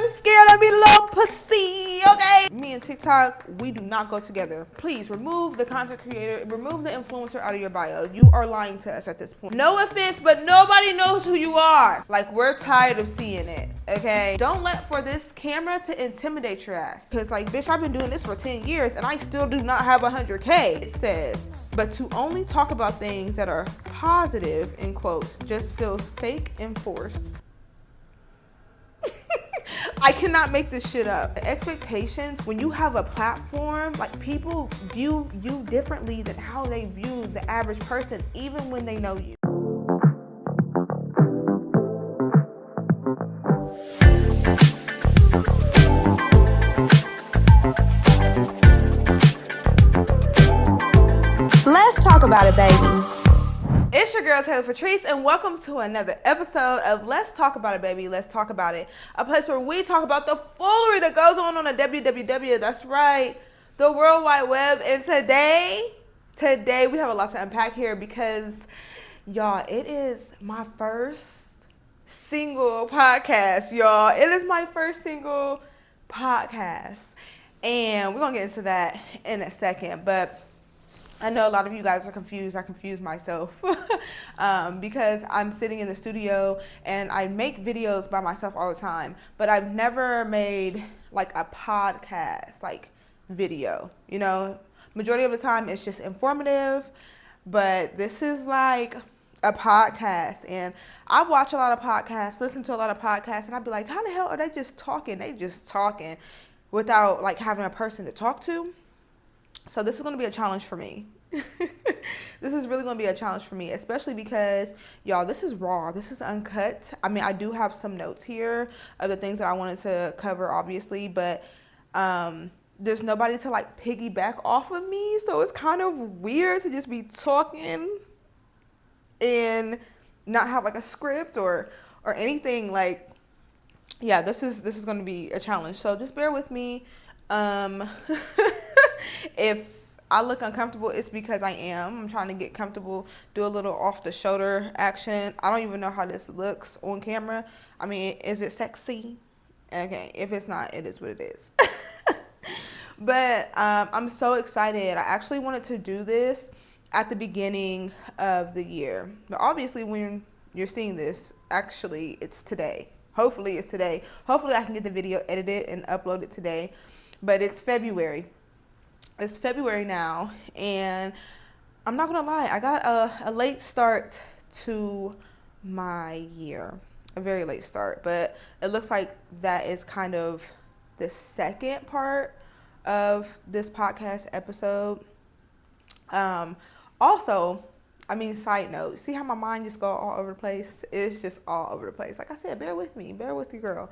I'm scared I'll be a little pussy, okay? Me and TikTok, we do not go together. Please remove the content creator, remove the influencer out of your bio. You are lying to us at this point. No offense, but nobody knows who you are. Like, we're tired of seeing it, okay? Don't let for this camera to intimidate your ass. Cause like, bitch, I've been doing this for 10 years and I still do not have 100K. It says, but to only talk about things that are positive, in quotes, just feels fake and forced. I cannot make this shit up. Expectations, when you have a platform, like, people view you differently than how they view the average person, even when they know you. Let's talk about it, baby. It's your girl, Patrice, and welcome to another episode of Let's Talk About It, baby. Let's talk about it. A place where we talk about the foolery that goes on the WWW. That's right, the World Wide Web. And today we have a lot to unpack here because, y'all, it is my first single podcast, y'all. It is my first single podcast. And we're going to get into that in a second, but I know a lot of you guys are confused. I confuse myself because I'm sitting in the studio and I make videos by myself all the time, but I've never made like a podcast, like video, you know. Majority of the time it's just informative, but this is like a podcast. And I watch a lot of podcasts, listen to a lot of podcasts, and I'd be like, how the hell are they just talking? They just talking without like having a person to talk to. So this is going to be a challenge for me. This is really going to be a challenge for me, especially because, y'all, this is raw. This is uncut. I mean, I do have some notes here of the things that I wanted to cover, obviously, but there's nobody to like piggyback off of me. So it's kind of weird to just be talking and not have like a script or anything. Like, yeah, this is going to be a challenge. So just bear with me. If I look uncomfortable, it's because I am. I'm trying to get comfortable, do a little off the shoulder action. I don't even know how this looks on camera. I mean, is it sexy? Okay, if it's not, it is what it is. But I'm so excited. I actually wanted to do this at the beginning of the year. But obviously, when you're seeing this, actually, it's today. Hopefully, it's today. Hopefully, I can get the video edited and upload it today. But it's February. It's February now, and I'm not gonna lie, I got a late start to my year, a very late start, but it looks like that is kind of the second part of this podcast episode. Also, I mean, side note, see how my mind just go all over the place? It's just all over the place. Like I said, bear with me, bear with you, girl.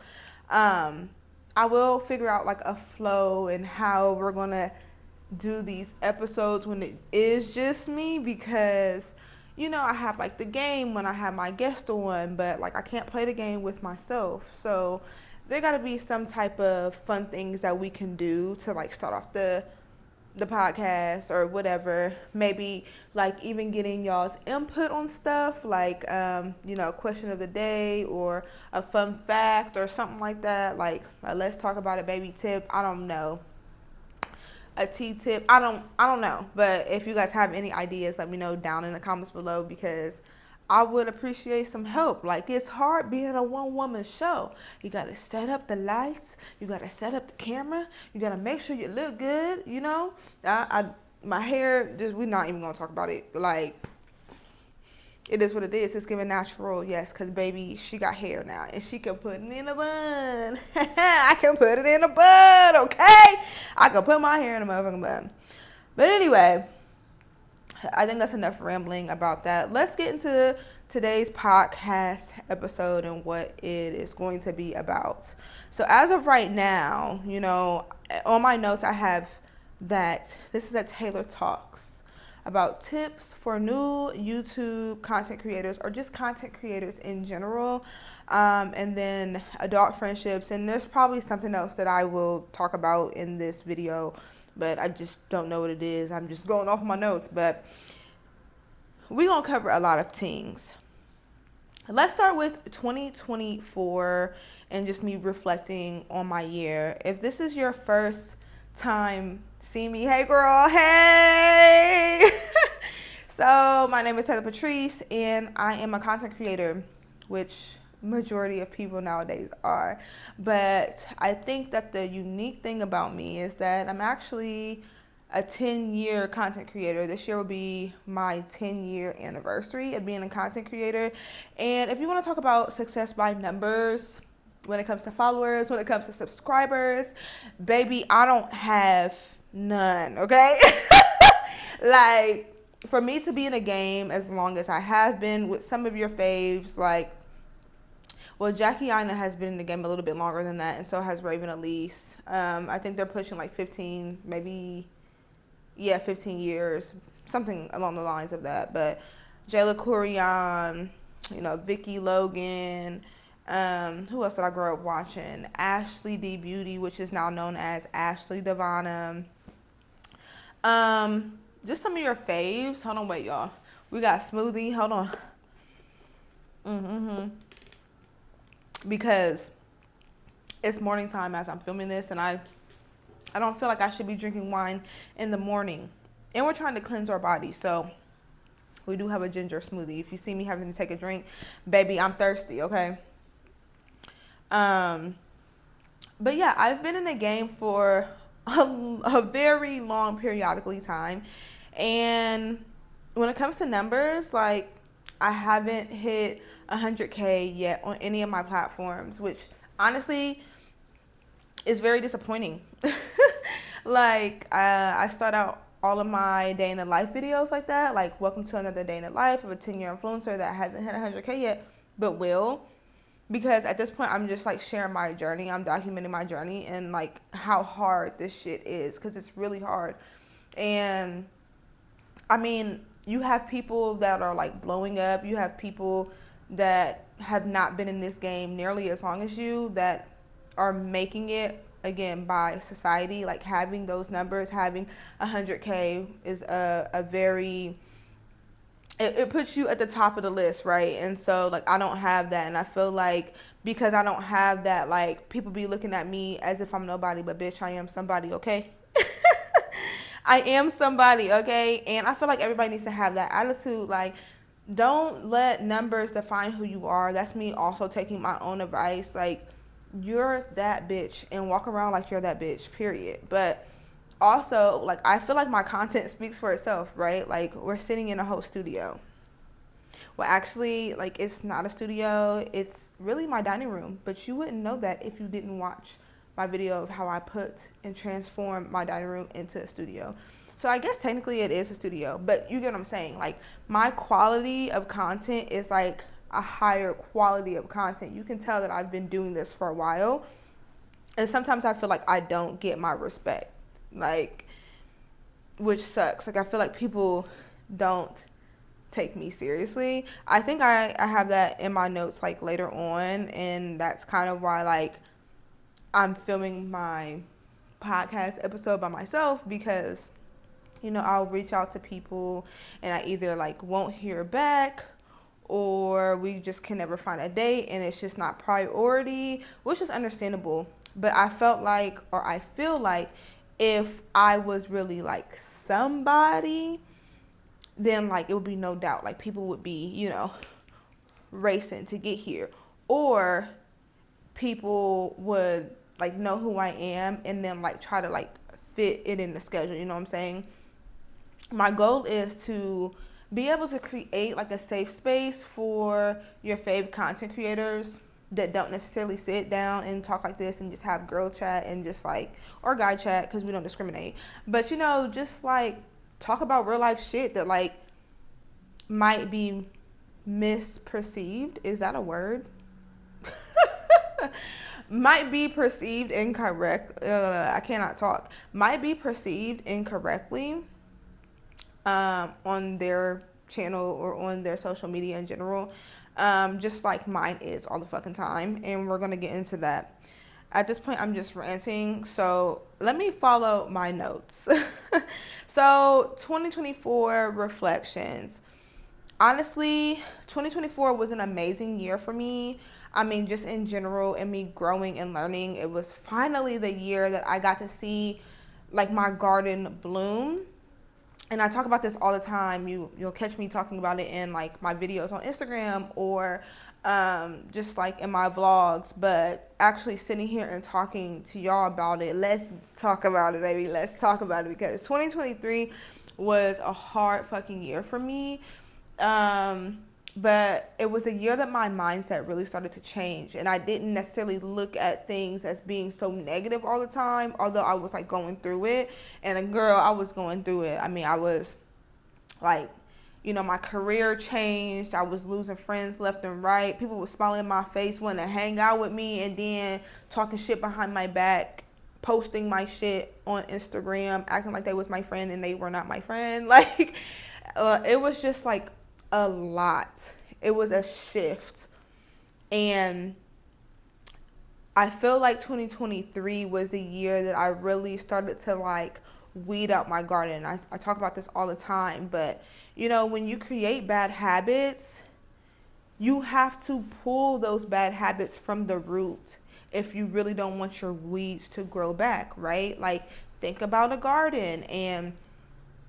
I will figure out like a flow and how we're gonna do these episodes when it is just me, because, you know, I have like the game when I have my guest on, but like I can't play the game with myself. So there gotta be some type of fun things that we can do to like start off the podcast or whatever. Maybe like even getting y'all's input on stuff like you know, question of the day or a fun fact or something like that, like a let's talk about it baby tip. I don't know, a tea tip. I don't know, but if you guys have any ideas, let me know down in the comments below, because I would appreciate some help. Like, it's hard being a one-woman show. You gotta set up the lights, you gotta set up the camera, you gotta make sure you look good, you know. My hair, just, we're not even gonna talk about it. Like, it is what it is. It's giving natural, yes, because baby, she got hair now and she can put it in a bun. I can put it in a bun, okay? I can put my hair in a motherfucking bun. But anyway, I think that's enough rambling about that. Let's get into today's podcast episode and what it is going to be about. So as of right now, you know, on my notes I have that this is a Taylor Talks, about tips for new YouTube content creators or just content creators in general, and then adult friendships, and there's probably something else that I will talk about in this video, but I just don't know what it is. I'm just going off my notes, but we're gonna cover a lot of things. let's start with 2024 and just me reflecting on my year. If this is your first time seeing me, hey girl, hey! So my name is Patrice and I am a content creator, which majority of people nowadays are. But I think that the unique thing about me is that I'm actually a 10-year content creator. This year will be my 10-year anniversary of being a content creator. And if you want to talk about success by numbers, when it comes to followers, when it comes to subscribers, baby, I don't have none, okay? Like, for me to be in a game as long as I have been with some of your faves, like, well, Jackie Aina has been in the game a little bit longer than that, and so has Raven Elise. I think they're pushing like 15, maybe, 15 years, something along the lines of that. But Jayla Kurian, Vicky Logan, who else did I grow up watching? Ashley D Beauty, which is now known as Ashley Devana. Just some of your faves. Hold on, wait, y'all. We got Smoothie. Hold on. Because it's morning time as I'm filming this, and I don't feel like I should be drinking wine in the morning. And we're trying to cleanse our body, so we do have a ginger smoothie. If you see me having to take a drink, baby, I'm thirsty, okay? But yeah, I've been in the game for a very long periodically time. And when it comes to numbers, like, I haven't hit 100K yet on any of my platforms, which honestly is very disappointing. Like, I start out all of my day in the life videos like that, like welcome to another day in the life of a 10-year influencer that hasn't hit 100K yet, but will. Because at this point, I'm just like sharing my journey. I'm documenting my journey and like how hard this shit is, because it's really hard. And I mean, you have people that are like blowing up. You have people that have not been in this game nearly as long as you that are making it, again, by society. Like, having those numbers, having 100K is a very, it puts you at the top of the list, right? And so, like, I don't have that. And I feel like because I don't have that, like, people be looking at me as if I'm nobody, but bitch, I am somebody, okay? I am somebody, okay? And I feel like everybody needs to have that attitude. Like, don't let numbers define who you are. That's me also taking my own advice. Like, you're that bitch, and walk around like you're that bitch, period. But also, like, I feel like my content speaks for itself, right? Like, we're sitting in a whole studio. Well, actually, like, it's not a studio. It's really my dining room. But you wouldn't know that if you didn't watch my video of how I put and transform my dining room into a studio. So I guess technically it is a studio, but you get what I'm saying. Like, my quality of content is like a higher quality of content. You can tell that I've been doing this for a while. And sometimes I feel like I don't get my respect, like, which sucks. Like, I feel like people don't take me seriously. I think I have that in my notes, like, later on. And that's kind of why, like, I'm filming my podcast episode by myself, because, I'll reach out to people and I either, like, won't hear back, or we just can never find a date and it's just not priority, which is understandable. But I feel like if I was really like somebody, then like it would be no doubt, like, people would be, racing to get here, or people would like know who I am and then like try to like fit it in the schedule. You know what I'm saying? My goal is to be able to create like a safe space for your fave content creators that don't necessarily sit down and talk like this and just have girl chat and just like, or guy chat, because we don't discriminate, but just like talk about real life shit that like might be misperceived. Is that a word? Might be perceived incorrect. I cannot talk. Might be perceived incorrectly on their channel or on their social media in general, just like mine is all the fucking time. And we're gonna get into that. At this point, I'm just ranting, so let me follow my notes. So 2024 reflections. honestly, 2024 was an amazing year for me. I mean, just in general, and me growing and learning. It was finally the year that I got to see like my garden bloom. And I talk about this all the time. You'll catch me talking about it in like my videos on Instagram or just like in my vlogs. But actually sitting here and talking to y'all about it, let's talk about it, baby. Let's talk about it, because 2023 was a hard fucking year for me. Um, but it was a year that my mindset really started to change, and I didn't necessarily look at things as being so negative all the time, although I was like going through it. And girl, I was going through it. I mean, I was like, my career changed. I was losing friends left and right. People were smiling in my face, wanting to hang out with me, and then talking shit behind my back, posting my shit on Instagram, acting like they was my friend and they were not my friend. Like, it was just like a lot. It was a shift. And I feel like 2023 was the year that I really started to like weed out my garden. I talk about this all the time, but when you create bad habits, you have to pull those bad habits from the root if you really don't want your weeds to grow back, right? Like, think about a garden and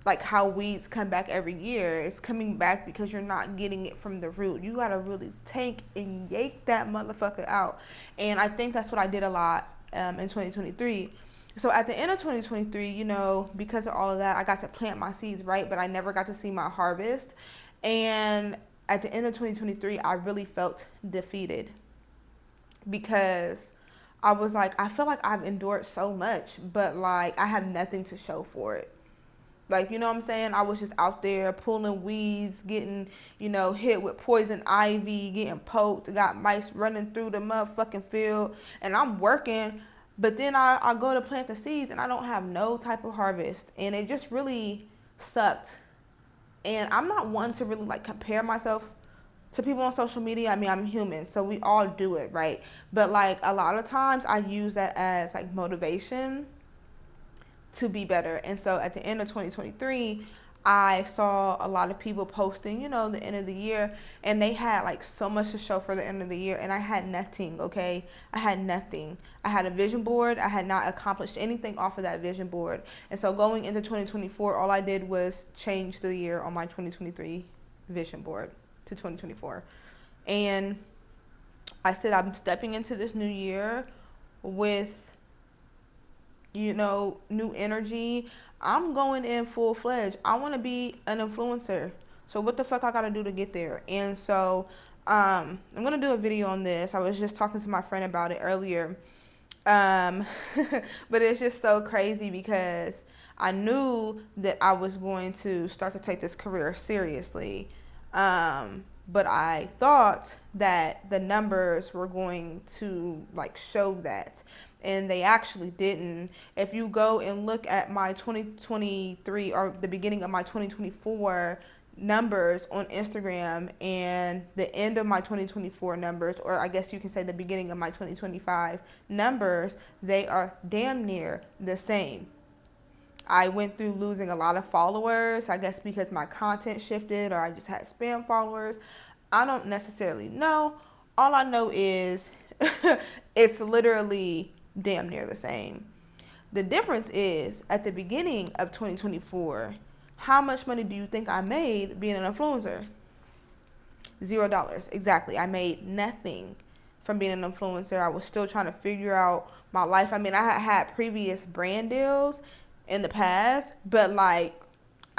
like how weeds come back every year. It's coming back because you're not getting it from the root. You gotta really take and yank that motherfucker out. And I think that's what I did a lot in 2023. So at the end of 2023, because of all of that, I got to plant my seeds, right? But I never got to see my harvest. And at the end of 2023, I really felt defeated, because I was like, I feel like I've endured so much, but like I have nothing to show for it. Like, you know what I'm saying? I was just out there pulling weeds, getting, hit with poison ivy, getting poked, got mice running through the motherfucking field, and I'm working, but then I go to plant the seeds and I don't have no type of harvest, and it just really sucked. And I'm not one to really like compare myself to people on social media. I mean, I'm human, so we all do it, right? But like a lot of times I use that as like motivation to be better. And so at the end of 2023, I saw a lot of people posting, the end of the year, and they had like so much to show for the end of the year, and I had nothing. Okay, I had nothing. I had a vision board. I had not accomplished anything off of that vision board. And so going into 2024, all I did was change the year on my 2023 vision board to 2024. And I said, I'm stepping into this new year with new energy. I'm going in full fledged. I want to be an influencer. So what the fuck I got to do to get there? And so I'm going to do a video on this. I was just talking to my friend about it earlier. But it's just so crazy, because I knew that I was going to start to take this career seriously. But I thought that the numbers were going to like show that. And they actually didn't. If you go and look at my 2023 or the beginning of my 2024 numbers on Instagram and the end of my 2024 numbers, or I guess you can say the beginning of my 2025 numbers, they are damn near the same. I went through losing a lot of followers, I guess because my content shifted, or I just had spam followers. I don't necessarily know. All I know is it's literally damn near the same. The difference is, at the beginning of 2024, how much money do you think I made being an influencer? $0. Exactly. I made nothing from being an influencer. I was still trying to figure out my life. I mean, I had previous brand deals in the past, but like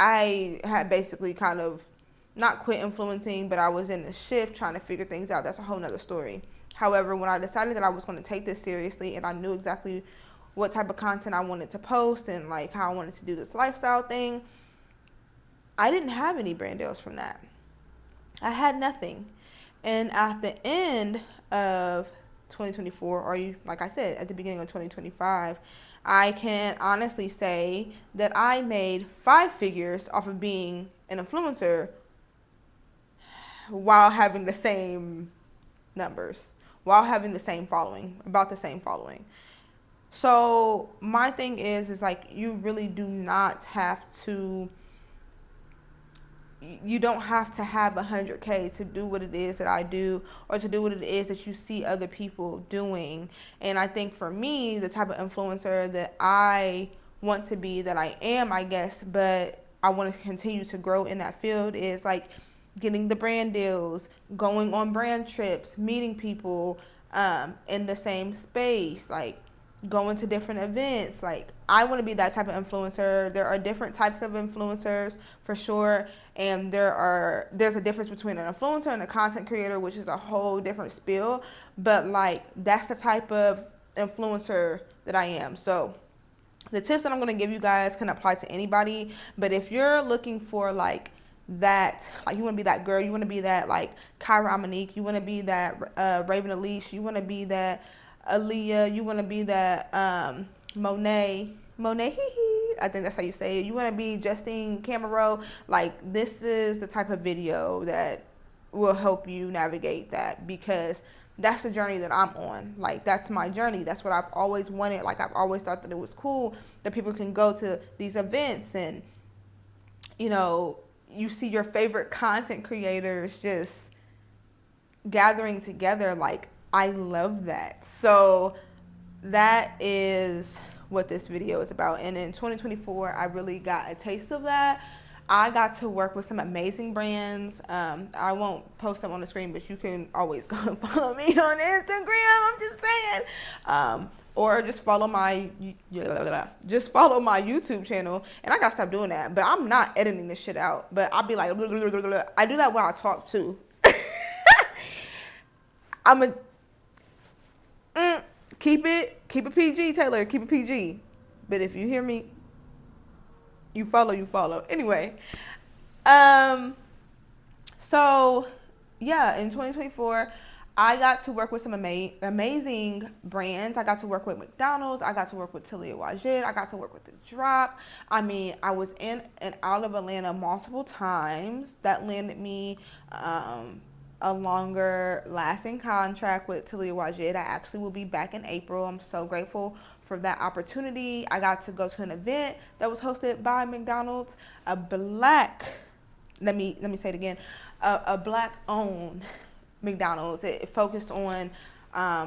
I had basically kind of not quit influencing, but I was in a shift trying to figure things out. That's a whole nother story. However, when I decided that I was going to take this seriously, and I knew exactly what type of content I wanted to post and like how I wanted to do this lifestyle thing, I didn't have any brand deals from that. I had nothing. And at the end of 2024, or like I said, at the beginning of 2025, I can honestly say that I made 5 figures off of being an influencer while having the same numbers, while having the same following, about the same following. So my thing is like, you really do not have to, you don't have to have 100K to do what it is that I do, or to do what it is that you see other people doing. And I think for me, the type of influencer that I want to be, that I am, I guess, but I want to continue to grow in that field, is like getting the brand deals, going on brand trips, meeting people in the same space, like going to different events. Like, I want to be that type of influencer. There are different types of influencers for sure, and there's a difference between an influencer and a content creator, which is a whole different spiel. But like, that's the type of influencer that I am. So the tips that I'm going to give you guys can apply to anybody, but if you're looking for like that, like, you want to be that girl, you want to be that like Kyra Monique, you want to be that Raven Elise, you want to be that Aaliyah, you want to be that Monet, I think that's how you say it. You want to be Justine Camero. Like, this is the type of video that will help you navigate that, because that's the journey that I'm on. Like, that's my journey. That's what I've always wanted. Like, I've always thought that it was cool that people can go to these events and, you know, you see your favorite content creators just gathering together. Like, I love that. So that is what this video is about. And in 2024, I really got a taste of that. I got to work with some amazing brands. I won't post them on the screen, but you can always go and follow me on Instagram. I'm just saying. Or just follow my YouTube channel. And I gotta stop doing that. But I'm not editing this shit out. But I'll be like, I do that when I talk too. Keep it PG, Taylor. Keep it PG. But if you hear me, you follow. Anyway, so yeah, in 2024, I got to work with some amazing brands. I got to work with McDonald's. I got to work with Talia Wajid. I got to work with The Drop. I mean, I was in and out of Atlanta multiple times. That landed me a longer lasting contract with Talia Wajid. I actually will be back in April. I'm so grateful for that opportunity. I got to go to an event that was hosted by McDonald's, let me say it again, a black owned McDonald's. It focused on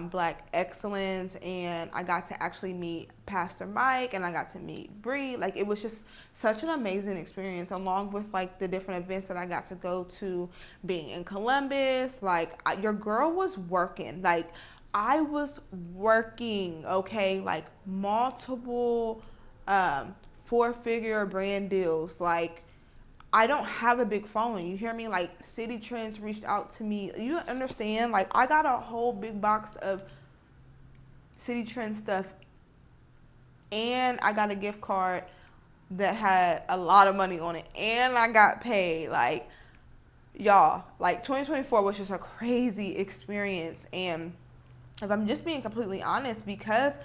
black excellence, and I got to actually meet Pastor Mike, and I got to meet Bree. Like, it was just such an amazing experience, along with like the different events that I got to go to, being in Columbus. Like, your girl was working. Like, I was working, okay, like multiple 4-figure brand deals. Like, I don't have a big following, you hear me? Like, City Trends reached out to me. You understand? Like, I got a whole big box of City Trends stuff, and I got a gift card that had a lot of money on it, and I got paid. Like, y'all, like, 2024 was just a crazy experience. And if I'm just being completely honest, because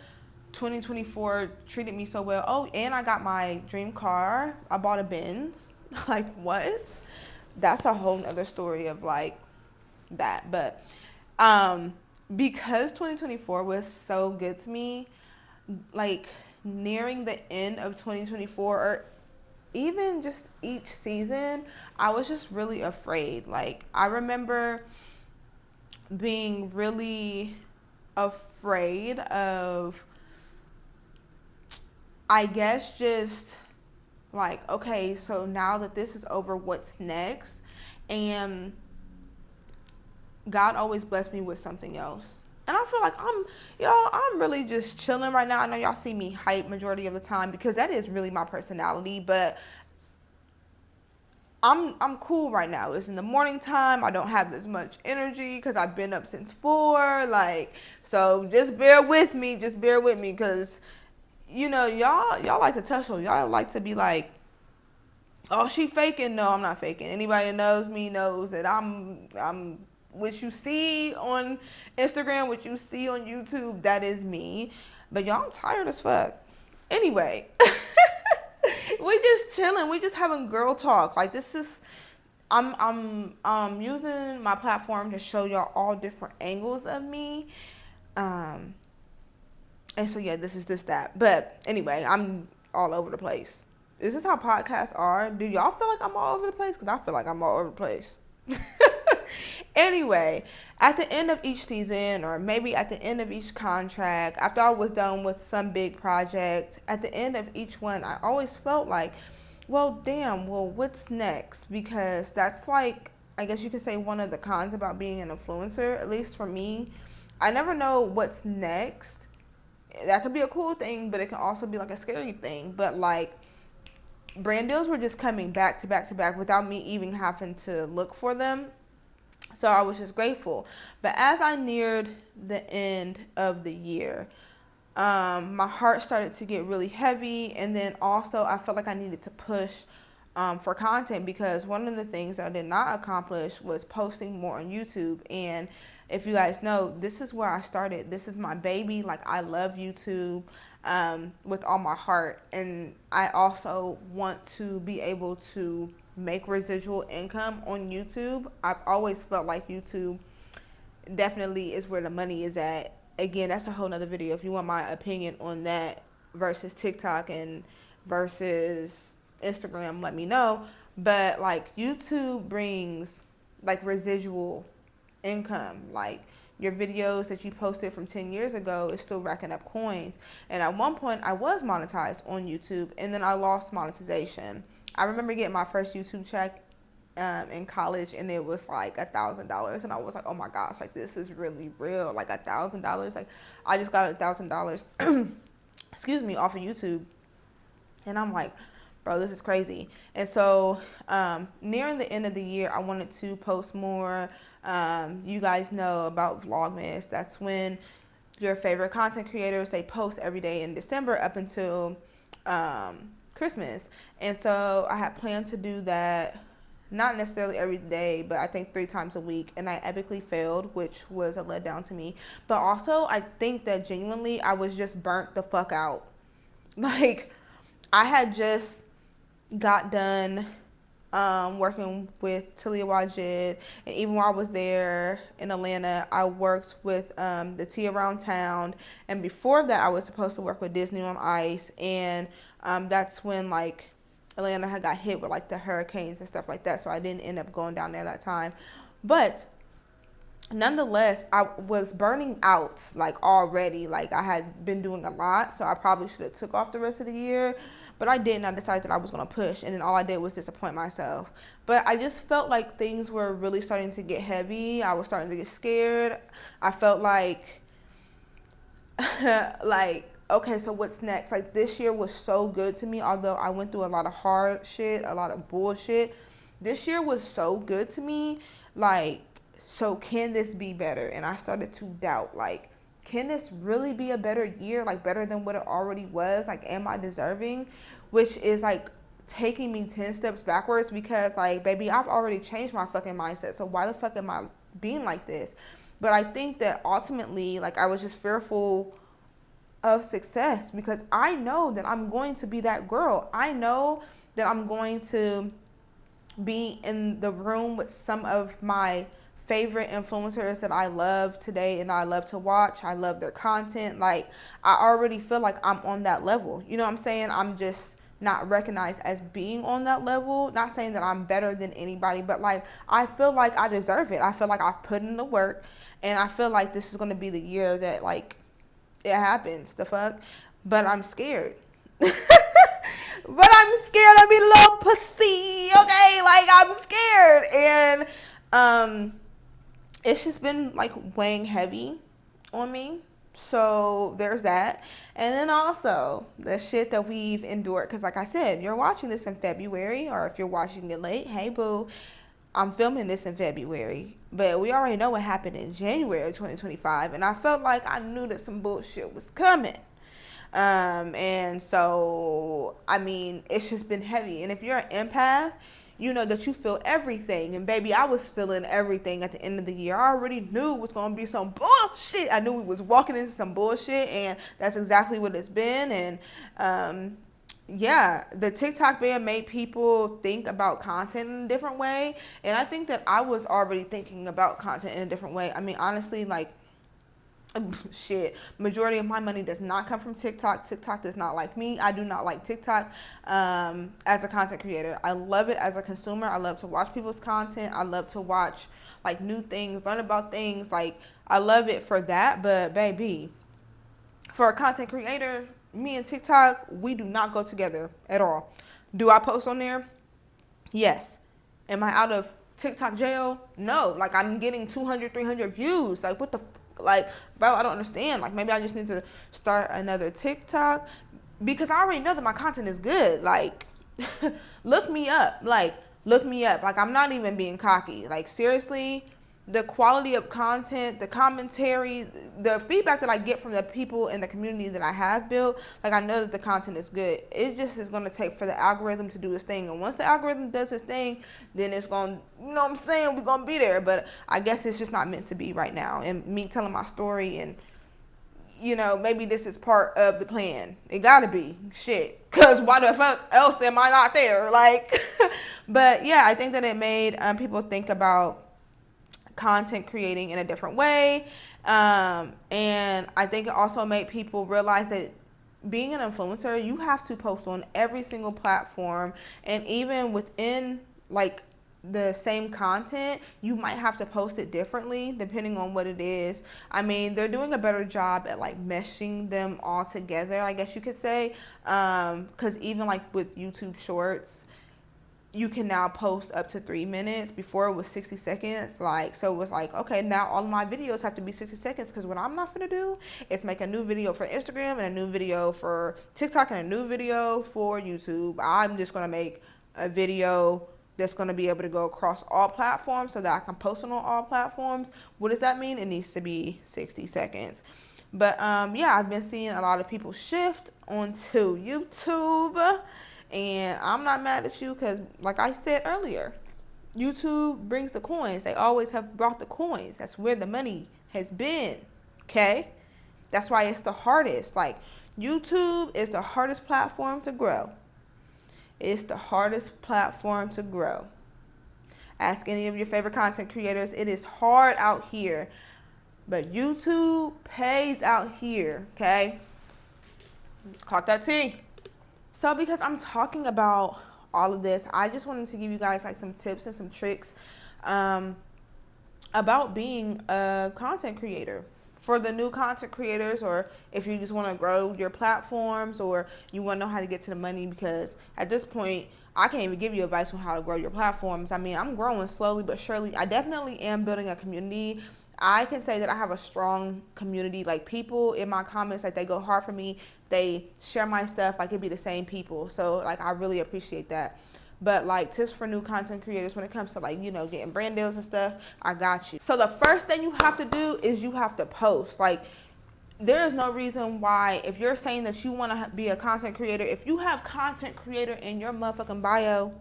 2024 treated me so well. Oh, and I got my dream car. I bought a Benz. Like, what? That's a whole other story of like that. But because 2024 was so good to me, like nearing the end of 2024, or even just each season, I was just really afraid. Like, I remember being really afraid of, I guess, just like, okay, so now that this is over, what's next? And God always blessed me with something else. And I feel like I'm really just chilling right now. I know y'all see me hype majority of the time, because that is really my personality, but I'm cool right now. It's in the morning time. I don't have as much energy because I've been up since 4. Like, so just bear with me, because you know, y'all like to tussle. Y'all like to be like, oh, she faking. No, I'm not faking. Anybody that knows me knows that I'm what you see on Instagram, what you see on YouTube, that is me. But y'all, I'm tired as fuck. Anyway, we just chilling. We just having girl talk. Like, this is, I'm using my platform to show y'all all different angles of me. And so, yeah, this is that. But anyway, I'm all over the place. Is this how podcasts are? Do y'all feel like I'm all over the place? Because I feel like I'm all over the place. Anyway, at the end of each season, or maybe at the end of each contract, after I was done with some big project, at the end of each one, I always felt like, well, damn, well, what's next? Because that's like, I guess you could say one of the cons about being an influencer, at least for me. I never know what's next. That could be a cool thing, but it can also be like a scary thing. But like, brand deals were just coming back to back to back without me even having to look for them. So I was just grateful. But as I neared the end of the year, my heart started to get really heavy. And then also I felt like I needed to push for content, because one of the things that I did not accomplish was posting more on YouTube. And if you guys know, this is where I started. This is my baby. Like, I love YouTube with all my heart. And I also want to be able to make residual income on YouTube. I've always felt like YouTube definitely is where the money is at. Again, that's a whole nother video if you want my opinion on that versus TikTok and versus Instagram, let me know. But like, YouTube brings like residual income. Like, your videos that you posted from 10 years ago is still racking up coins. And at one point I was monetized on YouTube, and then I lost monetization. I remember getting my first YouTube check in college, and it was like $1,000, and I was like, oh my gosh, like, this is really real. Like, $1,000, like, I just got $1,000 excuse me, off of YouTube. And I'm like, bro, this is crazy. And so nearing the end of the year, I wanted to post more. You guys know about Vlogmas. That's when your favorite content creators, they post every day in December up until Christmas. And so I had planned to do that, not necessarily every day, but I think 3 times a week. And I epically failed, which was a letdown to me. But also, I think that genuinely I was just burnt the fuck out. Like, I had just got done working with Talia Wajid, and even while I was there in Atlanta, I worked with the Tea Around Town, and before that I was supposed to work with Disney on Ice, and that's when like Atlanta had got hit with like the hurricanes and stuff like that, so I didn't end up going down there that time. But nonetheless, I was burning out like already. Like, I had been doing a lot, so I probably should have took off the rest of the year. But I didn't. I decided that I was going to push, and then all I did was disappoint myself. But I just felt like things were really starting to get heavy. I was starting to get scared. I felt like, like, okay, so what's next? Like, this year was so good to me, although I went through a lot of hard shit, a lot of bullshit. This year was so good to me. Like, so can this be better? And I started to doubt, like, can this really be a better year? Like, better than what it already was? Like, am I deserving? Which is like taking me 10 steps backwards, because like, baby, I've already changed my fucking mindset. So why the fuck am I being like this? But I think that ultimately, like, I was just fearful of success, because I know that I'm going to be that girl. I know that I'm going to be in the room with some of my favorite influencers that I love today and I love to watch. I love their content. Like, I already feel like I'm on that level. You know what I'm saying? I'm just not recognized as being on that level. Not saying that I'm better than anybody, but like, I feel like I deserve it. I feel like I've put in the work, and I feel like this is going to be the year that like it happens. The fuck? But I'm scared. But I'm scared to be a little pussy. Okay, like, I'm scared, and it's just been like weighing heavy on me. So there's that. And then also the shit that we've endured, because like I said, you're watching this in February, or if you're watching it late, hey boo, I'm filming this in February, but we already know what happened in January of 2025, and I felt like I knew that some bullshit was coming. And so, I mean, it's just been heavy. And if you're an empath, you know that you feel everything. And baby, I was feeling everything at the end of the year. I already knew it was going to be some bullshit. I knew we was walking into some bullshit, and that's exactly what it's been. And yeah, the TikTok ban made people think about content in a different way. And I think that I was already thinking about content in a different way. I mean, honestly, like, Shit, majority of my money does not come from TikTok. TikTok does not like me. I do not like TikTok as a content creator. I love it as a consumer. I love to watch people's content. I love to watch like new things, learn about things. Like, I love it for that. But baby, for a content creator, me and TikTok, we do not go together at all. Do I post on there? Yes. Am I out of TikTok jail? No. Like, I'm getting 200, 300 views. Like, what the, like, bro, I don't understand. Like, maybe I just need to start another TikTok because I already know that my content is good. Like, look me up. Like, look me up. Like, I'm not even being cocky. Like, seriously, the quality of content, the commentary, the feedback that I get from the people in the community that I have built, like, I know that the content is good. It just is going to take for the algorithm to do its thing. And once the algorithm does its thing, then it's going to, you know what I'm saying, we're going to be there. But I guess it's just not meant to be right now. And me telling my story and, you know, maybe this is part of the plan. It got to be. Shit. Because why the fuck else am I not there? Like, but yeah, I think that it made people think about content creating in a different way, and I think it also made people realize that being an influencer, you have to post on every single platform, and even within like the same content, you might have to post it differently depending on what it is. I mean, they're doing a better job at like meshing them all together, I guess you could say, because even like with YouTube Shorts, you can now post up to 3 minutes. Before it was 60 seconds. Like, so it was like, okay, now all of my videos have to be 60 seconds because what I'm not gonna do is make a new video for Instagram and a new video for TikTok and a new video for YouTube. I'm just gonna make a video that's gonna be able to go across all platforms so that I can post it on all platforms. What does that mean? It needs to be 60 seconds. But yeah, I've been seeing a lot of people shift onto YouTube. And I'm not mad at you because, like I said earlier, YouTube brings the coins. They always have brought the coins. That's where the money has been, okay? That's why it's the hardest. Like, YouTube is the hardest platform to grow. It's the hardest platform to grow. Ask any of your favorite content creators. It is hard out here, but YouTube pays out here, okay? Caught that tea. So because I'm talking about all of this, I just wanted to give you guys like some tips and some tricks about being a content creator. For the new content creators, or if you just want to grow your platforms, or you want to know how to get to the money, because at this point, I can't even give you advice on how to grow your platforms. I mean, I'm growing slowly but surely. I definitely am building a community. I can say that I have a strong community. Like, people in my comments, like, they go hard for me. They share my stuff. Like, it'd be the same people. So, like, I really appreciate that. But, like, tips for new content creators when it comes to, like, you know, getting brand deals and stuff, I got you. So the first thing you have to do is you have to post. Like, there is no reason why, if you're saying that you want to be a content creator, if you have content creator in your motherfucking bio,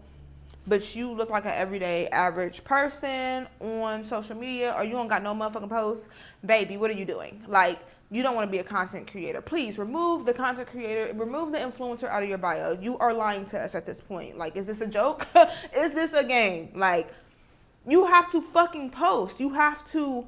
but you look like an everyday average person on social media, or you don't got no motherfucking posts, baby, what are you doing? Like, you don't want to be a content creator. Please remove the content creator, remove the influencer out of your bio. You are lying to us at this point. Like, is this a joke? Is this a game? Like, you have to fucking post. You have to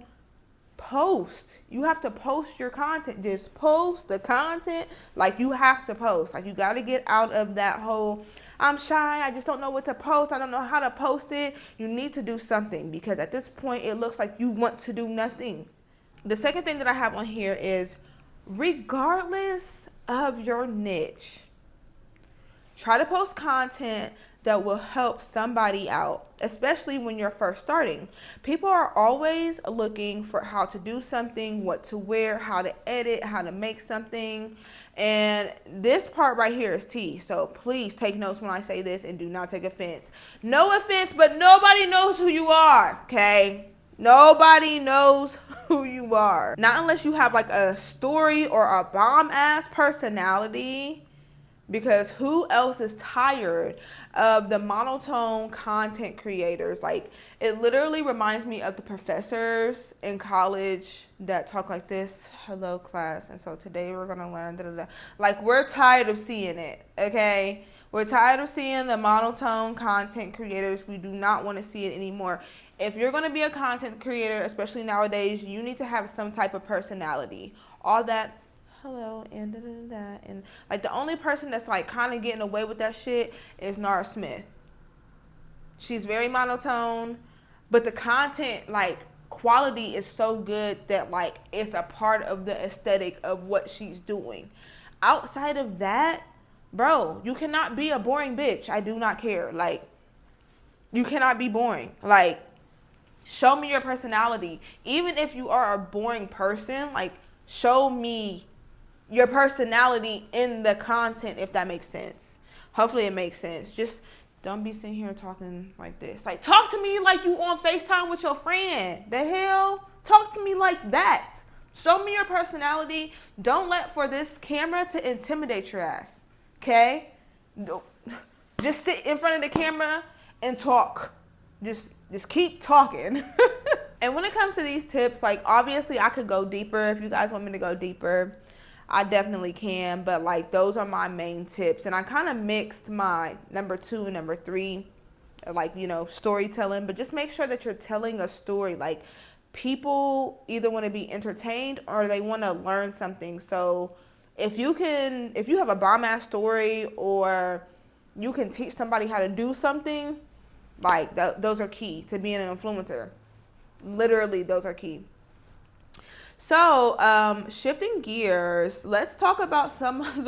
post. You have to post your content. Just post the content. Like, you have to post. Like, you got to get out of that whole, I'm shy, I just don't know what to post, I don't know how to post it. You need to do something, because at this point it looks like you want to do nothing. The second thing that I have on here is, regardless of your niche, try to post content that will help somebody out, especially when you're first starting. People are always looking for how to do something, what to wear, how to edit, how to make something. And this part right here is tea. So please take notes when I say this and do not take offense. No offense, but nobody knows who you are, okay? Nobody knows who you are. Not unless you have like a story or a bomb-ass personality. Because who else is tired of the monotone content creators? Like, it literally reminds me of the professors in college that talk like this. Hello, class. And so today we're going to learn. Da, da, da. Like, we're tired of seeing it, okay? We're tired of seeing the monotone content creators. We do not want to see it anymore. If you're going to be a content creator, especially nowadays, you need to have some type of personality. All that hello and da, da, da, da. And like the only person that's like kind of getting away with that shit is Nara Smith. She's very monotone, but the content like quality is so good that like it's a part of the aesthetic of what she's doing. Outside of that, bro, you cannot be a boring bitch. I do not care. Like, you cannot be boring. Like, show me your personality. Even if you are a boring person, like, show me your personality in the content, if that makes sense. Hopefully it makes sense. Just don't be sitting here talking like this. Like, talk to me like you on FaceTime with your friend. The hell? Talk to me like that. Show me your personality. Don't let for this camera to intimidate your ass. Okay? Just sit in front of the camera and talk. Just keep talking. And when it comes to these tips, like obviously I could go deeper. If you guys want me to go deeper, I definitely can. But like those are my main tips. And I kind of mixed my number 2 and number 3, like, you know, storytelling. But just make sure that you're telling a story. Like, people either want to be entertained or they want to learn something. So if you have a bomb ass story or you can teach somebody how to do something, like those are key to being an influencer. Literally, those are key. So shifting gears, let's talk about some of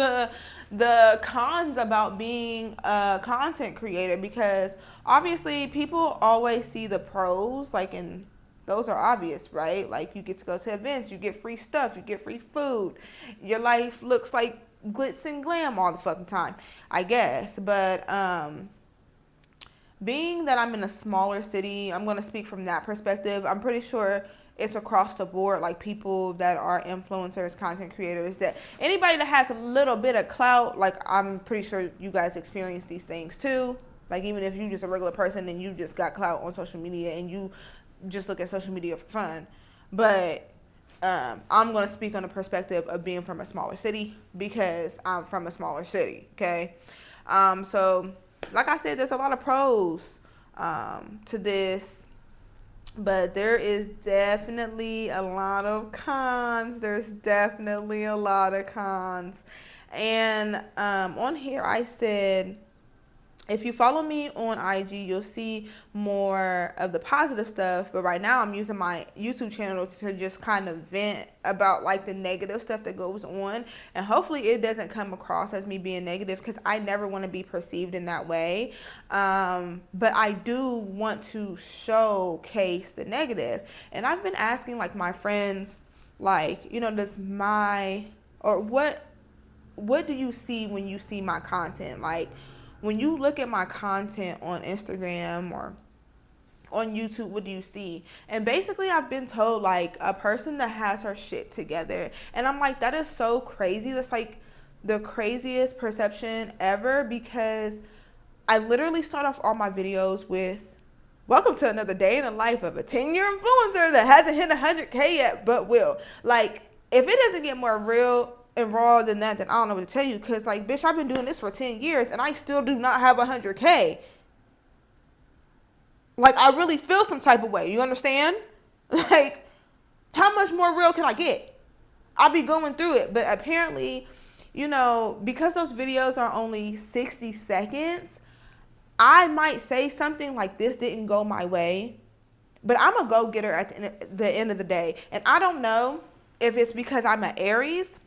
the cons about being a content creator, because obviously people always see the pros, like, in those are obvious, right? Like, you get to go to events, you get free stuff, you get free food. Your life looks like glitz and glam all the fucking time, I guess. But being that I'm in a smaller city, I'm going to speak from that perspective. I'm pretty sure it's across the board, like people that are influencers, content creators, that anybody that has a little bit of clout, like I'm pretty sure you guys experience these things too. Like, even if you just a regular person and you just got clout on social media and you just look at social media for fun. But I'm going to speak on the perspective of being from a smaller city, because I'm from a smaller city, okay? So, like I said, there's a lot of pros to this, but there is definitely a lot of cons. There's definitely a lot of cons. And on here I said, if you follow me on IG, you'll see more of the positive stuff. But right now I'm using my YouTube channel to just kind of vent about like the negative stuff that goes on. And hopefully it doesn't come across as me being negative, because I never want to be perceived in that way. But I do want to showcase the negative. And I've been asking like my friends, like, you know, what do you see when you see my content? Like, when you look at my content on Instagram or on YouTube, what do you see? And basically I've been told like a person that has her shit together. And I'm like, that is so crazy. That's like the craziest perception ever, because I literally start off all my videos with, welcome to another day in the life of a 10-year influencer that hasn't hit 100K yet, but will. Like, if it doesn't get more real and raw than that, then I don't know what to tell you. Because, like, bitch, I've been doing this for 10 years and I still do not have 100K. Like, I really feel some type of way. You understand? Like, how much more real can I get? I'll be going through it. But apparently, you know, because those videos are only 60 seconds, I might say something like, this didn't go my way. But I'm a go-getter at the end of the day. And I don't know if it's because I'm an Aries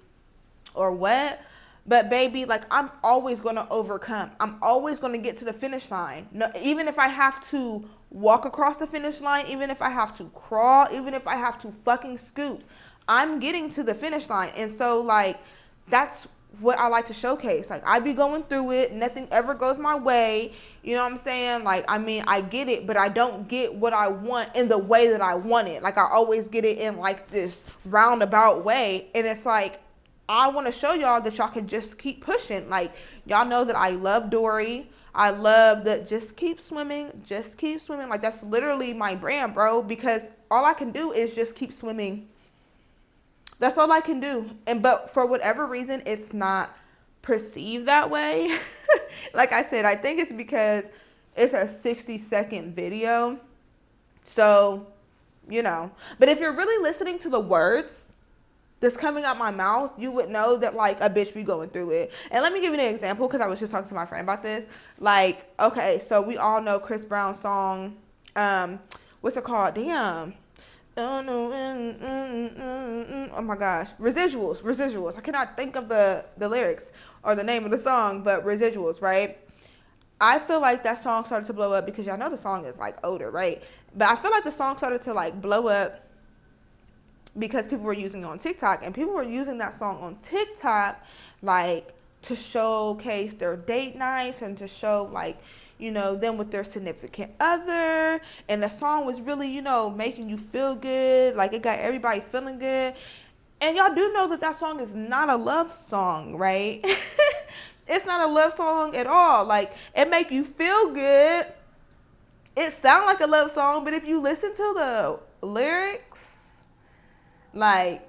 or what, but baby, like, I'm always going to overcome. I'm always going to get to the finish line. No, even if I have to walk across the finish line, even if I have to crawl, even if I have to fucking scoot, I'm getting to the finish line. And so, like, that's what I like to showcase. Like, I be going through it. Nothing ever goes my way. You know what I'm saying? Like, I mean, I get it, but I don't get what I want in the way that I want it. Like, I always get it in like this roundabout way. And it's like, I want to show y'all that y'all can just keep pushing. Like, y'all know that I love Dory. I love that just keep swimming, just keep swimming. Like, that's literally my brand, bro, because all I can do is just keep swimming. That's all I can do. But for whatever reason, it's not perceived that way. Like I said, I think it's because it's a 60-second video. So, but if you're really listening to the words that's coming out my mouth, you would know that like a bitch be going through it. And let me give you an example, because I was just talking to my friend about this. Like, okay, so we all know Chris Brown's song, what's it called? Damn. Oh no, oh my gosh, residuals. I cannot think of the lyrics or the name of the song, but residuals, right? I feel like that song started to blow up because y'all know the song is like older, right? But I feel like the song started to like blow up because people were using it on TikTok, and people were using that song on TikTok like to showcase their date nights and to show like, them with their significant other. And the song was really, making you feel good. Like it got everybody feeling good. And y'all do know that that song is not a love song, right? It's not a love song at all. Like it make you feel good. It sounds like a love song, but if you listen to the lyrics, like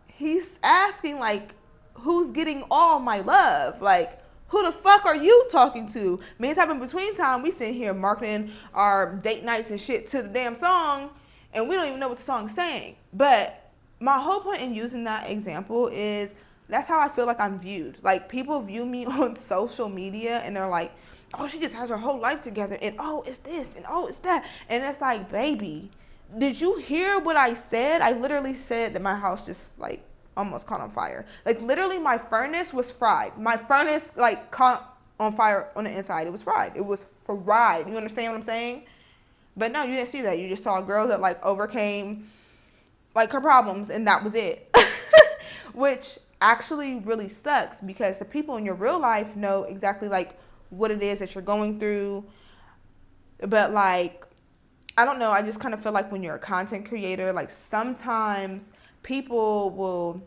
he's asking like, who's getting all my love? Like, who the fuck are you talking to? Meantime, in between time, we sitting here marketing our date nights and shit to the damn song, and we don't even know what the song's saying. But my whole point in using that example is that's how I feel like I'm viewed. Like, people view me on social media, and they're like, oh, she just has her whole life together, and oh, it's this, and oh, it's that. And it's like, baby, did you hear what I said? I literally said that my house just, like, almost caught on fire. Like, literally, my furnace was fried. My furnace, like, caught on fire on the inside. It was fried. It was fried. You understand what I'm saying? But no, you didn't see that. You just saw a girl that, like, overcame, like, her problems, and that was it. Which actually really sucks, because the people in your real life know exactly, like, what it is that you're going through. But, like, I don't know. I just kind of feel like when you're a content creator, like, sometimes people will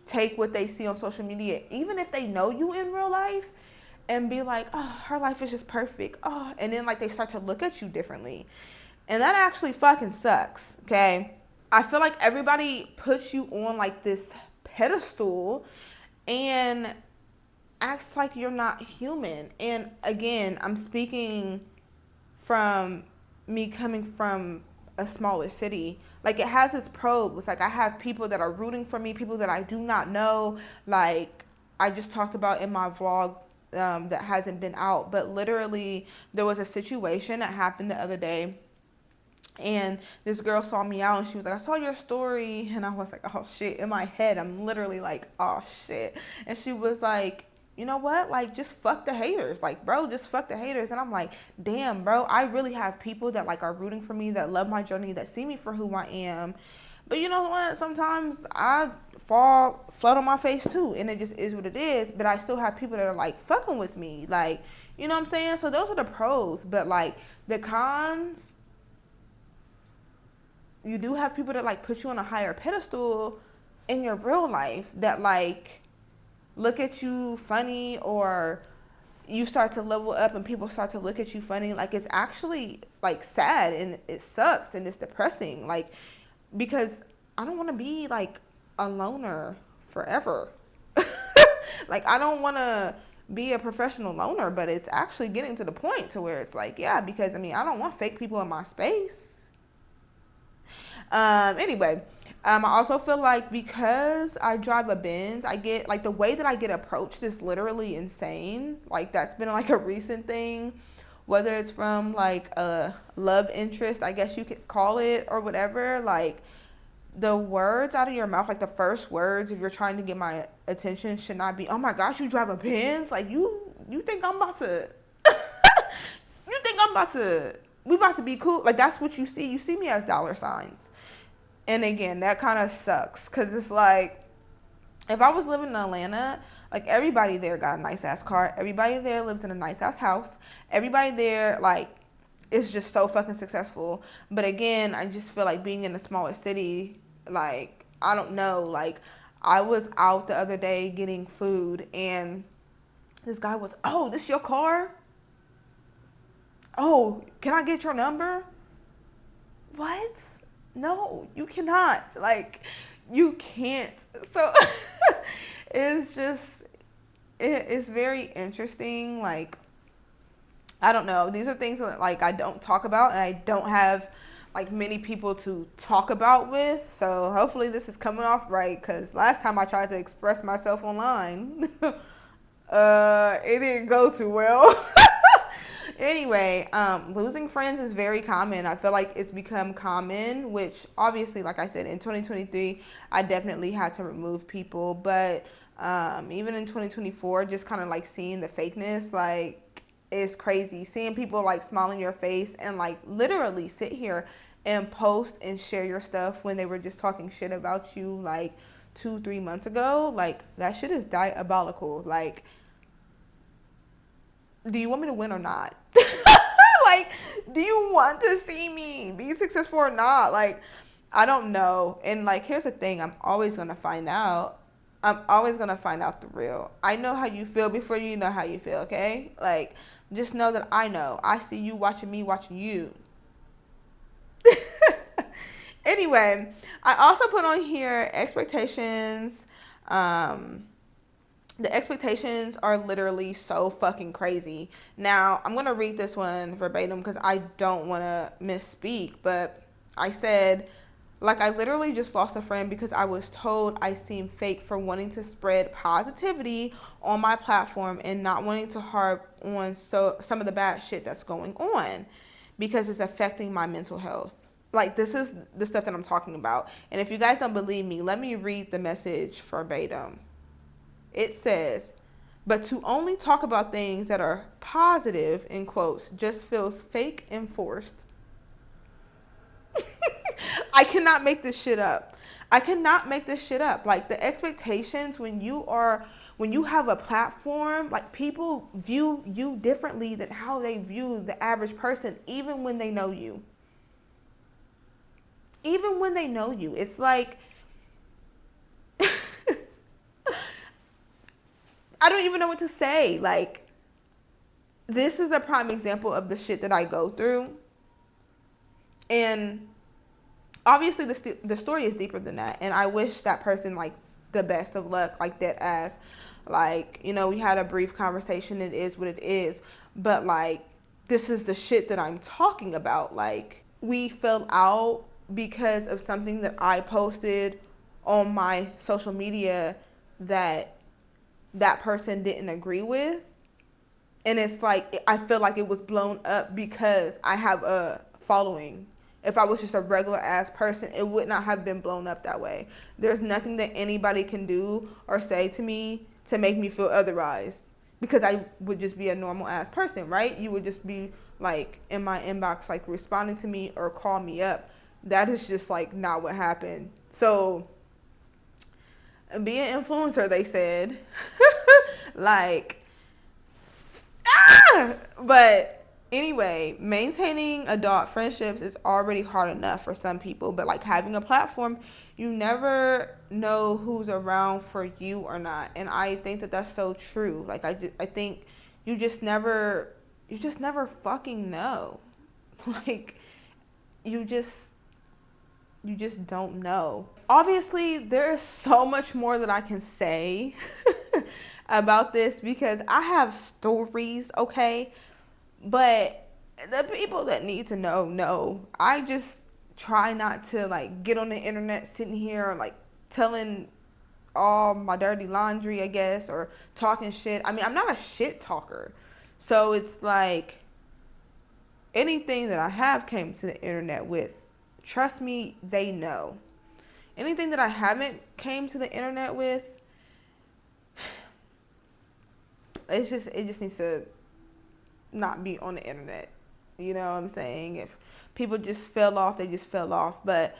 take what they see on social media, even if they know you in real life, and be like, oh, her life is just perfect. Oh, and then like they start to look at you differently. And that actually fucking sucks, okay? I feel like everybody puts you on like this pedestal and acts like you're not human. And again, I'm speaking from me coming from a smaller city. Like, it has its pros. Like, I have people that are rooting for me, people that I do not know. Like, I just talked about in my vlog that hasn't been out. But literally, there was a situation that happened the other day. And this girl saw me out, and she was like, I saw your story. And I was like, oh, shit. In my head, I'm literally like, oh, shit. And she was like, you know what? Like, just fuck the haters. Like, bro, just fuck the haters. And I'm like, damn, bro, I really have people that, like, are rooting for me, that love my journey, that see me for who I am. But you know what? Sometimes I fall flat on my face, too. And it just is what it is. But I still have people that are, like, fucking with me. Like, you know what I'm saying? So those are the pros. But, like, the cons, you do have people that, like, put you on a higher pedestal in your real life that, like, look at you funny, or you start to level up and people start to look at you funny. Like, it's actually like sad, and it sucks, and it's depressing. Like, because I don't want to be like a loner forever. Like, I don't want to be a professional loner, but it's actually getting to the point to where it's like, yeah, because I mean, I don't want fake people in my space. Anyway, I also feel like because I drive a Benz, I get, like, the way that I get approached is literally insane. Like, that's been, like, a recent thing, whether it's from, like, a love interest, I guess you could call it, or whatever. Like, the words out of your mouth, like, the first words, if you're trying to get my attention, should not be, oh, my gosh, you drive a Benz? Like, you think I'm about to, you think I'm about to, we about to be cool? Like, that's what you see. You see me as dollar signs. And again, that kind of sucks, because it's like, if I was living in Atlanta, like, everybody there got a nice-ass car. Everybody there lives in a nice-ass house. Everybody there, like, is just so fucking successful. But again, I just feel like being in a smaller city, like, I don't know. Like, I was out the other day getting food, and this guy was, oh, this your car? Oh, can I get your number? What? No, you cannot. Like, you can't. So it's just, it's very interesting. Like, I don't know. These are things that, like, I don't talk about, and I don't have like many people to talk about with. So hopefully this is coming off right, because last time I tried to express myself online, it didn't go too well. Anyway, losing friends is very common. I feel like it's become common, which obviously, like I said, in 2023, I definitely had to remove people. But even in 2024, just kind of like seeing the fakeness, like, it's crazy. Seeing people like smile in your face and like literally sit here and post and share your stuff when they were just talking shit about you like 2-3 months ago, like, that shit is diabolical. Like, do you want me to win or not? Like, do you want to see me be successful or not? Like, I don't know. And like, here's the thing, I'm always going to find out. I'm always going to find out the real. I know how you feel before you know how you feel, okay? Like, just know that I know. I see you watching me watching you. Anyway, I also put on here expectations. The expectations are literally so fucking crazy. Now, I'm going to read this one verbatim because I don't want to misspeak, but I said, like, I literally just lost a friend because I was told I seem fake for wanting to spread positivity on my platform and not wanting to harp on some of the bad shit that's going on because it's affecting my mental health. Like, this is the stuff that I'm talking about. And if you guys don't believe me, let me read the message verbatim. It says, but to only talk about things that are positive, in quotes, just feels fake and forced. I cannot make this shit up. I cannot make this shit up. Like, the expectations when you have a platform, like, people view you differently than how they view the average person, even when they know you. Even when they know you. It's like, I don't even know what to say. Like, this is a prime example of the shit that I go through. And obviously the story is deeper than that. And I wish that person, like, the best of luck, like, that ass. Like, you know, we had a brief conversation. It is what it is. But, like, this is the shit that I'm talking about. Like, we fell out because of something that I posted on my social media that person didn't agree with. And it's like, I feel like it was blown up because I have a following. If I was just a regular ass person, it would not have been blown up that way. There's nothing that anybody can do or say to me to make me feel otherwise, because I would just be a normal ass person, right? You would just be like in my inbox, like responding to me or call me up. That is just like not what happened. So, be an influencer, they said. Like, but anyway, maintaining adult friendships is already hard enough for some people, but like having a platform, you never know who's around for you or not. And I think that that's so true. Like, I think you just never fucking know. Like, you just don't know. Obviously, there is so much more that I can say about this because I have stories, okay? But the people that need to know. I just try not to, like, get on the internet sitting here, like, telling all my dirty laundry, I guess, or talking shit. I mean, I'm not a shit talker. So it's like, anything that I have came to the internet with, trust me, they know. Anything that I haven't came to the internet with, it just needs to not be on the internet. You know what I'm saying? If people just fell off, they just fell off. But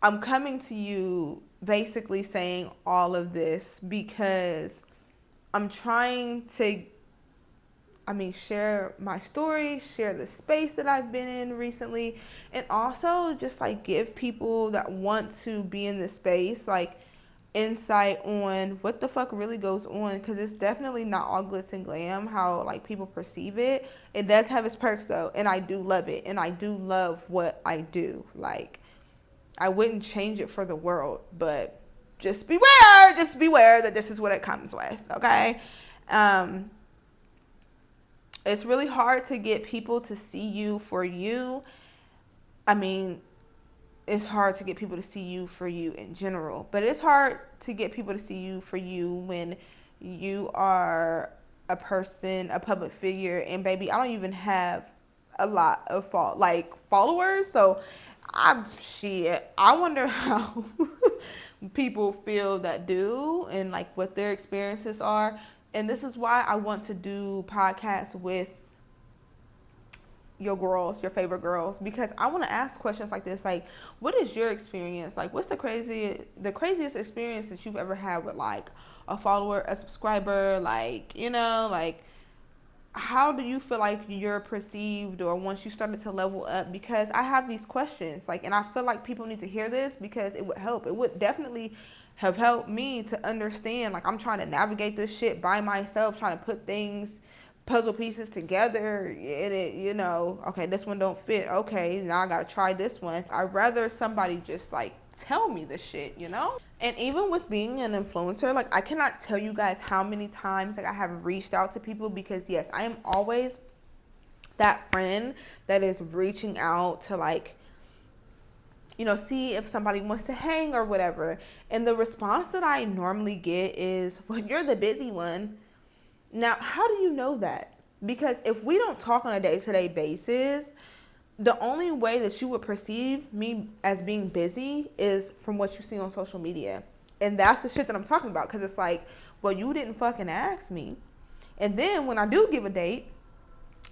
I'm coming to you basically saying all of this because I'm trying to, share my story, share the space that I've been in recently, and also just like give people that want to be in this space like insight on what the fuck really goes on, because it's definitely not all glitz and glam how like people perceive it. It does have its perks though, and I do love it, and I do love what I do. Like, I wouldn't change it for the world, but just beware that this is what it comes with, okay? It's really hard to get people to see you for you. I mean, it's hard to get people to see you for you in general. But it's hard to get people to see you for you when you are a person, a public figure, and baby, I don't even have a lot of followers. So I wonder how people feel that do, and like what their experiences are. And this is why I want to do podcasts with your girls, your favorite girls, because I want to ask questions like this, like, what is your experience? Like, what's the craziest experience that you've ever had with like a follower, a subscriber, like, you know, like, how do you feel like you're perceived, or once you started to level up? Because I have these questions, like, and I feel like people need to hear this because it would help. It would definitely have helped me to understand, like, I'm trying to navigate this shit by myself, trying to put things, puzzle pieces together, and it, you know, okay, this one don't fit. Okay, now I gotta try this one. I'd rather somebody just like tell me the shit, you know? And even with being an influencer, like, I cannot tell you guys how many times like I have reached out to people, because yes, I am always that friend that is reaching out to, like, you know, see if somebody wants to hang or whatever. And the response that I normally get is, well, you're the busy one. Now, how do you know that? Because if we don't talk on a day-to-day basis, the only way that you would perceive me as being busy is from what you see on social media. And that's the shit that I'm talking about, because it's like, well, you didn't fucking ask me. And then when I do give a date,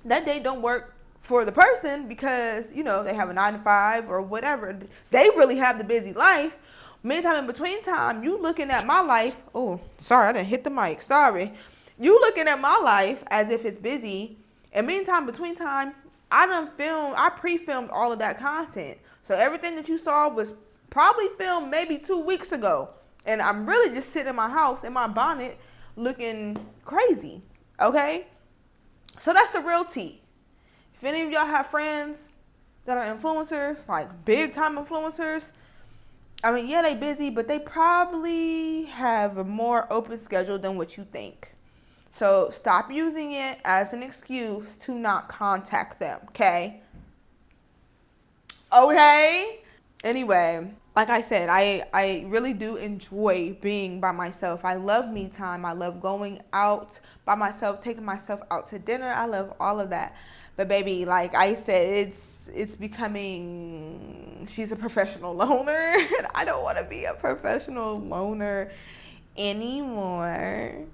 that date don't work for the person because, you know, they have a 9 to 5 or whatever. They really have the busy life. Meantime, in between time, you looking at my life. Oh, sorry, I didn't hit the mic. Sorry. You looking at my life as if it's busy. And meantime, between time, I pre-filmed all of that content. So everything that you saw was probably filmed maybe 2 weeks ago. And I'm really just sitting in my house in my bonnet looking crazy. Okay? So that's the real tea. If any of y'all have friends that are influencers, like big time influencers, I mean, yeah, they busy, but they probably have a more open schedule than what you think. So stop using it as an excuse to not contact them, okay? Okay? Anyway, like I said, I really do enjoy being by myself. I love me time. I love going out by myself, taking myself out to dinner. I love all of that. But baby, like I said, it's becoming, she's a professional loner. And I don't want to be a professional loner anymore.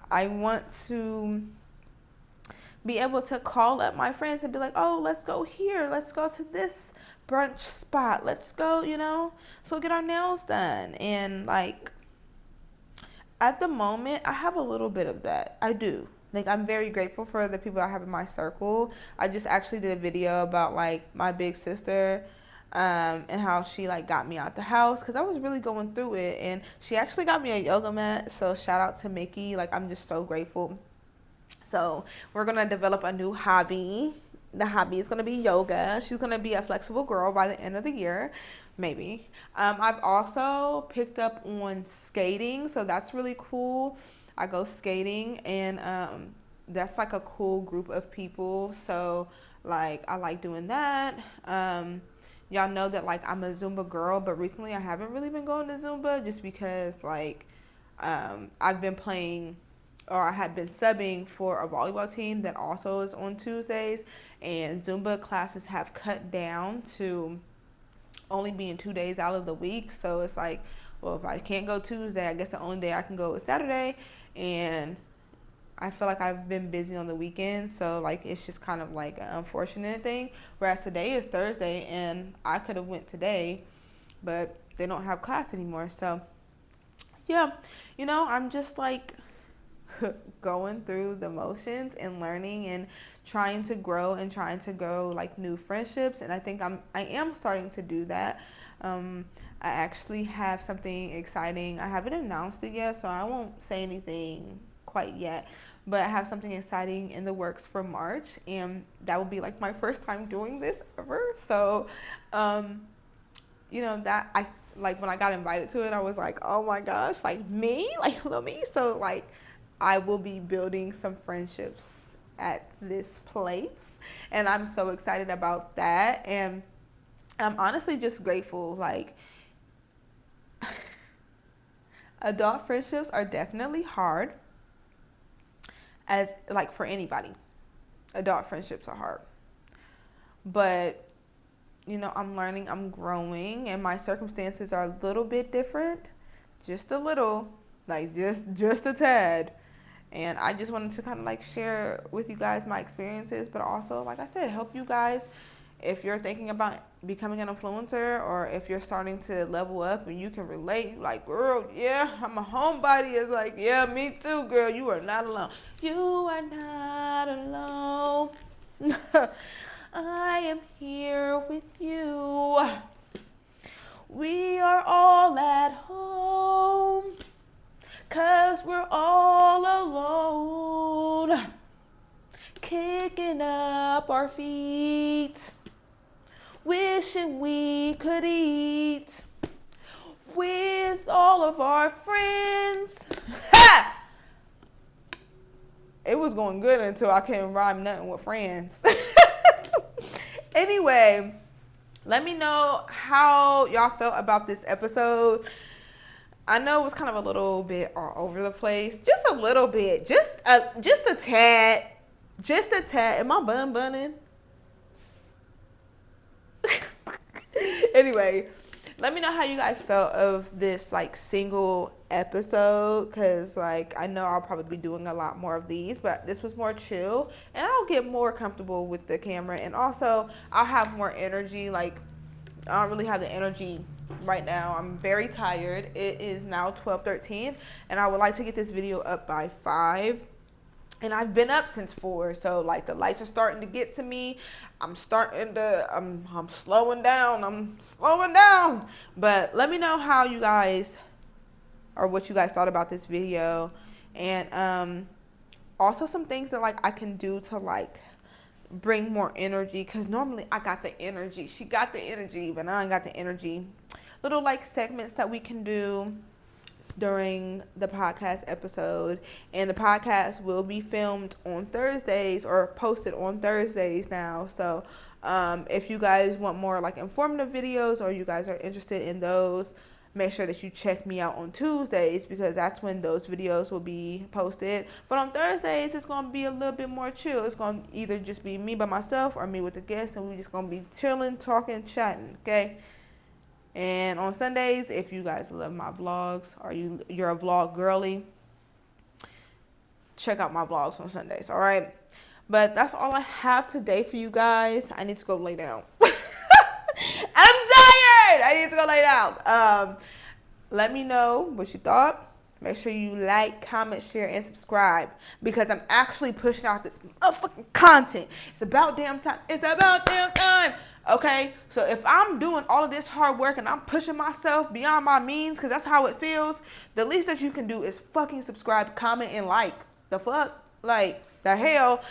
I want to be able to call up my friends and be like, oh, let's go here. Let's go to this brunch spot. Let's go, you know, so get our nails done. And like, at the moment, I have a little bit of that. I do. Like, I'm very grateful for the people I have in my circle. I just actually did a video about like my big sister and how she like got me out the house, because I was really going through it, and she actually got me a yoga mat. So shout out to Mickey. Like, I'm just so grateful. So we're gonna develop a new hobby. The hobby is gonna be yoga. She's gonna be a flexible girl by the end of the year, maybe. I've also picked up on skating, so that's really cool. I go skating, and that's like a cool group of people. So like, I like doing that. Y'all know that like I'm a Zumba girl, but recently I haven't really been going to Zumba just because like I've been playing, or I had been subbing for a volleyball team that also is on Tuesdays, and Zumba classes have cut down to only being 2 days out of the week. So it's like, well, if I can't go Tuesday, I guess the only day I can go is Saturday, and I feel like I've been busy on the weekends, so like it's just kind of like an unfortunate thing. Whereas today is Thursday, and I could have went today, but they don't have class anymore. So yeah, you know, I'm just like going through the motions and learning and trying to grow and trying to grow like new friendships. And I think I am starting to do that. I actually have something exciting. I haven't announced it yet, so I won't say anything quite yet, but I have something exciting in the works for March, and that will be like my first time doing this ever. So you know, that I like, when I got invited to it, I was like, oh my gosh, like me, like little me. So like, I will be building some friendships at this place, and I'm so excited about that. And I'm honestly just grateful. Like, adult friendships are definitely hard, as like for anybody. Adult friendships are hard. But, you know, I'm learning, I'm growing, and my circumstances are a little bit different. Just a little, like just a tad. And I just wanted to kind of like share with you guys my experiences, but also, like I said, help you guys if you're thinking about becoming an influencer, or if you're starting to level up and you can relate, like, girl, yeah, I'm a homebody. It's like, yeah, me too, girl. You are not alone. You are not alone. I am here with you. We are all at home, 'cause we're all alone, kicking up our feet, wishing we could eat with all of our friends. Ha! It was going good until I couldn't rhyme nothing with friends. Anyway, let me know how y'all felt about this episode. I know it was kind of a little bit all over the place. Just a little bit. Just a tad. Just a tad. Am I bunning? Anyway, let me know how you guys felt of this like single episode, because like I know I'll probably be doing a lot more of these, but this was more chill, and I'll get more comfortable with the camera, and also I'll have more energy. Like, I don't really have the energy right now. I'm very tired. It is now 12:13, and I would like to get this video up by 5. And I've been up since 4, so like the lights are starting to get to me. I'm slowing down. I'm slowing down. But let me know how you guys, or what you guys thought about this video, and also some things that like I can do to like bring more energy, because normally I got the energy. She got the energy, but I ain't got the energy. Little like segments that we can do during the podcast episode, and the podcast will be filmed on Thursdays, or posted on Thursdays now. So if you guys want more like informative videos, or you guys are interested in those, make sure that you check me out on Tuesdays, because that's when those videos will be posted. But on Thursdays, it's going to be a little bit more chill. It's going to either just be me by myself or me with the guests, and we're just going to be chilling, talking, chatting, okay? And on Sundays, if you guys love my vlogs, or you're a vlog girly, check out my vlogs on Sundays, all right? But that's all I have today for you guys. I need to go lay down. I'm tired. I need to go lay down. Let me know what you thought. Make sure you like, comment, share, and subscribe, because I'm actually pushing out this motherfucking content. It's about damn time. It's about damn time. Okay, so if I'm doing all of this hard work and I'm pushing myself beyond my means, because that's how it feels, the least that you can do is fucking subscribe, comment, and like. The fuck? Like, the hell?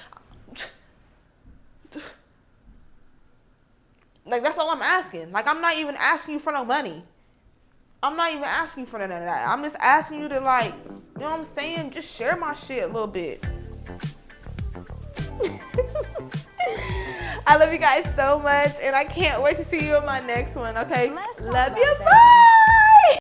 Like, that's all I'm asking. Like, I'm not even asking you for no money. I'm not even asking you for none of that. I'm just asking you to, like, you know what I'm saying? Just share my shit a little bit. I love you guys so much, and I can't wait to see you in my next one, okay? Love you, bye!